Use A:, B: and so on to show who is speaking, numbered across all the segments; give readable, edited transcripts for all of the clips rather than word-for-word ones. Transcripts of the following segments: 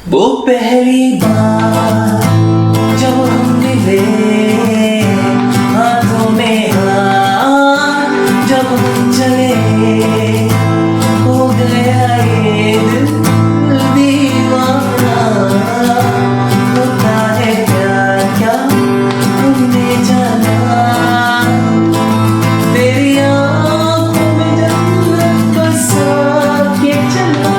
A: वो पहली बार जब हम मिले, हाथों में हाथ जब हम चले, हो गया ये दिल दीवाना। होता है प्यार क्या हमने जाना, तेरी आँखों में जन्नत बसा के चला।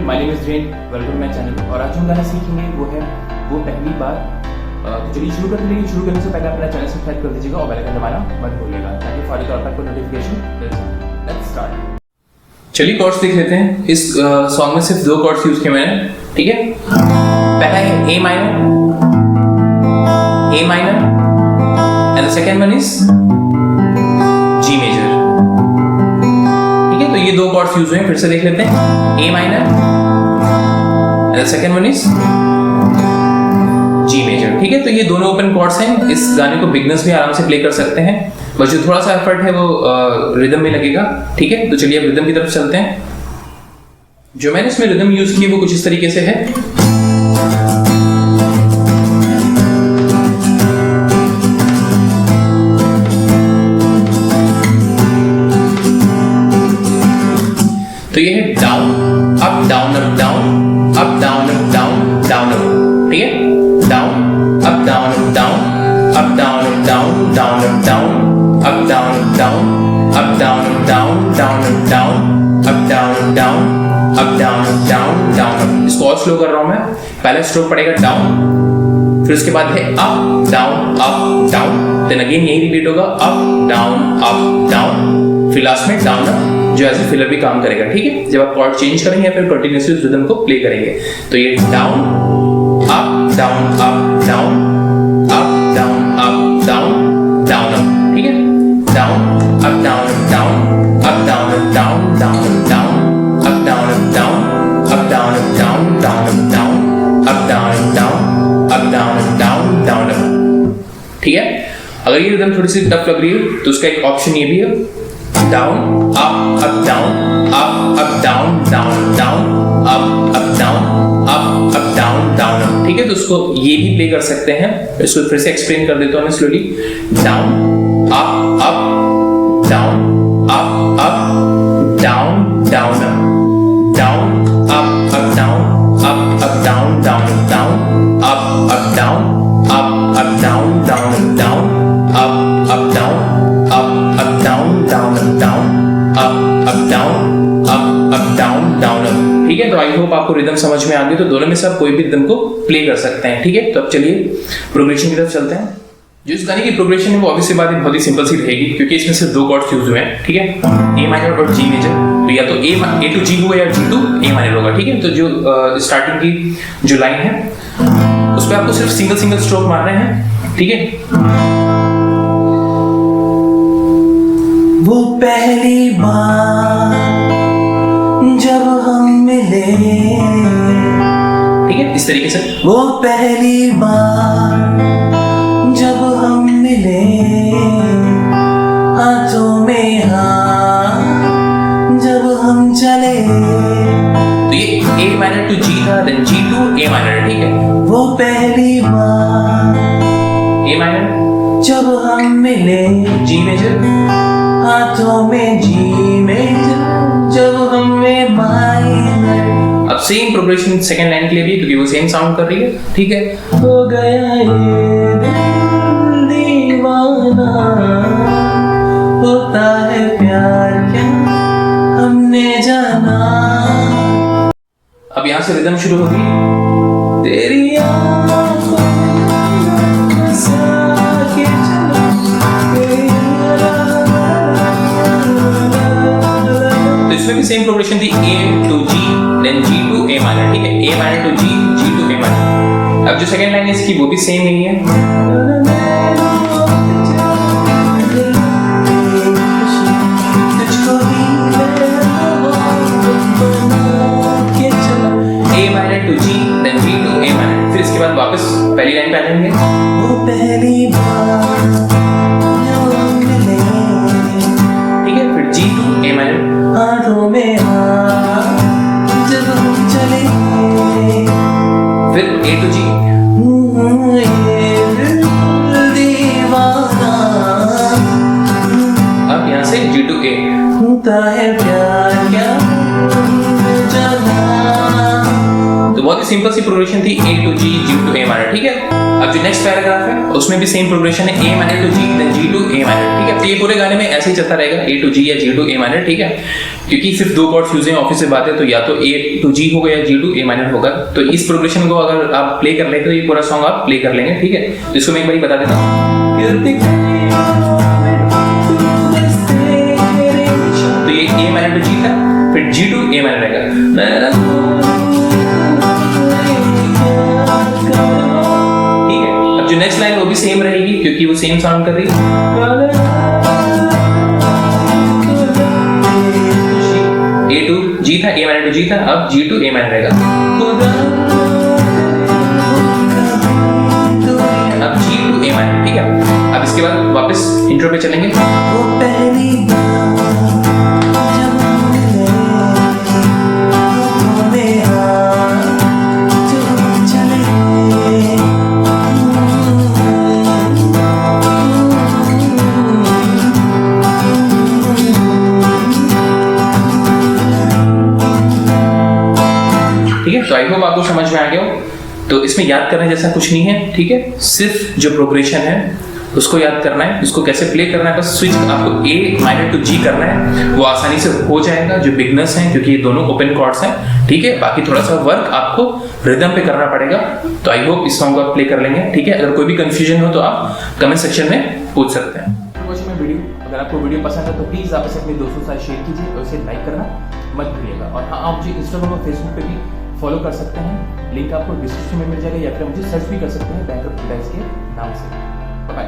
B: My name is drain, welcome my channel. और आज हम गाना सीखेंगे वो है वो पहली बार। तो चलिए शुरू करते हैं, लेकिन शुरू करने से पहले अपना चैनल सब्सक्राइब कर दीजिएगा और बेल आइकन दबाना मत भूलिएगा ताकि फॉलो कर आपको नोटिफिकेशन। Let's start.
A: चलिए कॉर्ड्स देख लेते हैं। इस सॉन्ग में सिर्फ 2 कॉर्ड्स यूज किए मैंने, ठीक है। पहला है A minor and the second one is G major, ठीक है। तो ये 2 कॉर्ड्स यूज हुए हैं, फिर से देख लेते हैं। A minor and the second one is G major, ठीक है। तो ये दोनों ओपन कॉर्ड्स हैं। इस गाने को बिगनर्स भी आराम से प्ले कर सकते हैं, बस जो थोड़ा सा एफर्ट है वो रिदम में लगेगा, ठीक है। तो चलिए अब रिदम की तरफ चलते हैं। जो मैंने इसमें रिदम यूज की वो कुछ इस तरीके से है। तो ये है down up down up down up down up down down up, ठीक है। Down up down up down up down up down down up down up down up down up down up down down up down up down up down up down up down down up. इसको और slow कर रहा हूं मैं। पहला stroke पड़ेगा down, फिर उसके बाद है अप डाउन देन अगेन यही रिपीट होगा अप डाउन, फिर लास्ट में डाउन अप, जो एज ए फिलर भी काम करेगा, ठीक है। जब आप कॉर्ड चेंज करेंगे या फिर कंटिन्यूअसली उस रिदम को प्ले करेंगे। तो ये down up down up down up down up down down up, ठीक है। Down up down up down up down up down down up down up down up down up down up down down up down up down up down up down up down down up, ठीक है। अगर ये rhythm थोड़ी सी tough लग रही है तो उसका एक ऑप्शन ये भी है, down up down up down down down up down up down down up, ठीक है। तो उसको ये भी प्ले कर सकते हैं। इसको फिर से एक्सप्लेन कर देता हूं मैं slowly. Down up down up down down up, down up down up down down down up down up down down down up down up down down up down down up, ठीक है। तो I hope आपको rhythm समझ में आ गई। तो दोनों में से आप कोई भी रिदम को प्ले कर सकते हैं, ठीक है। तो अब चलिए प्रोग्रेशन की तरफ चलते हैं। जो इस गाने की प्रोग्रेशन है वो ऑब्वियसली बात है बहुत ही सिंपल सी रहेगी, क्योंकि इसमें सिर्फ 2 कॉर्ड्स यूज हुए हैं, ठीक है। ए माइनर और जी मेजर। तो या तो ए टू जी होगा या जी टू ए माइनर होगा, ठीक है। तो जो स्टार्टिंग की जो लाइन है उस पर आपको सिर्फ सिंगल स्ट्रोक मारने हैं, ठीक है। वो पहली बार जब हम मिले, ठीक है, इस तरीके से। वो पहली बार जब हम मिले, हाथों में हाथ जब हम चले। तो ये ए माइनर टू जी था, then G to A minor, ठीक है। वो पहली बार ए माइनर जब हम मिले, जी मेजर, हाथों में जी मेजर जब हमें माइनर। अब सेम प्रोग्रेशन सेकंड लाइन के लिए भी, क्योंकि वो सेम साउंड कर रही है, ठीक है। हो गया ये दिल दीवाना, होता है प्यार क्या हमने जाना। अब यहां से रिदम शुरू होगी। तेरी आंखों में बसा के चला, इसमें भी सेम प्रोग्रेशन थी, A to G then G to A minor, ठीक है। A minor to G, G to A minor. अब जो सेकंड लाइन है इसकी वो भी सेम नहीं है। A minor to G then G to A minor, फिर इसके बाद वापस पहली लाइन पे आ जाएंगे। वो पहली बार, ठीक है। फिर जी टू ए माइनर, हाथों में फिर A to G, अब यहाँ से G to A, होता है प्यार क्या जाना। तो बहुत ही सिंपल सी प्रोग्रेशन थी, A to G, G to A minor, ठीक है। अब जो नेक्स्ट पैराग्राफ है उसमें भी सेम प्रोग्रेशन है, A minor to G, then G to A minor, ठीक है। तो ये पूरे गाने में ऐसे ही चलता रहेगा, A to G या G to A माइनर, ठीक है। क्योंकि सिर्फ दो कॉर्ड्स यूज हैं, ऑफिस से बात है, तो या तो A to G होगा या G to A माइनर होगा। तो इस प्रोग्रेशन को अगर आप प्ले कर लेते तो ये पूरा सॉन्ग आप प्ले कर लेंगे, ठीक है। तो इसको मैं एक बार बता देता हूँ। तो ये A माइनर टू G था, फिर G to A माइनर रहेगा, ठीक है। अब जो नेक्स्ट लाइन वो भी सेम रहेगी क्योंकि वो सेम साउंड कर रही है। A to G था, A माइनर टू G था, अब G to A माइनर रहेगा, अब G to A माइनर, ठीक है। अब इसके बाद वापस इंट्रो पे चलेंगे। ठीक है, तो आई होप आपको समझ में आ गया हो। तो इसमें याद करने जैसा कुछ नहीं है, ठीक है। सिर्फ जो प्रोग्रेशन है उसको याद करना है, उसको कैसे प्ले करना है, बस स्विच आपको A माइनर टू G करना है, वो आसानी से हो जाएगा जो बिगनर्स हैं, क्योंकि ये दोनों ओपन कॉर्ड्स हैं, ठीक है। बाकी थोड़ा सा वर्क आपको रिदम पे करना पड़ेगा। तो आई होप इस सॉन्ग को आप प्ले कर लेंगे, ठीक है। अगर कोई भी कंफ्यूजन हो तो आप कमेंट सेक्शन में पूछ सकते हैं।
B: वीडियो अगर आपको वीडियो पसंद है तो प्लीज़ आप इसे अपने दोस्तों के साथ शेयर कीजिए और इसे लाइक करना मत भूलिएगा। और हाँ, आप मुझे इंस्टाग्राम और फेसबुक पे भी फॉलो कर सकते हैं, लिंक आपको डिस्क्रिप्शन में मिल जाएगा, या फिर मुझे सर्च भी कर सकते हैं बैंक ऑफ के नाम से। बाय।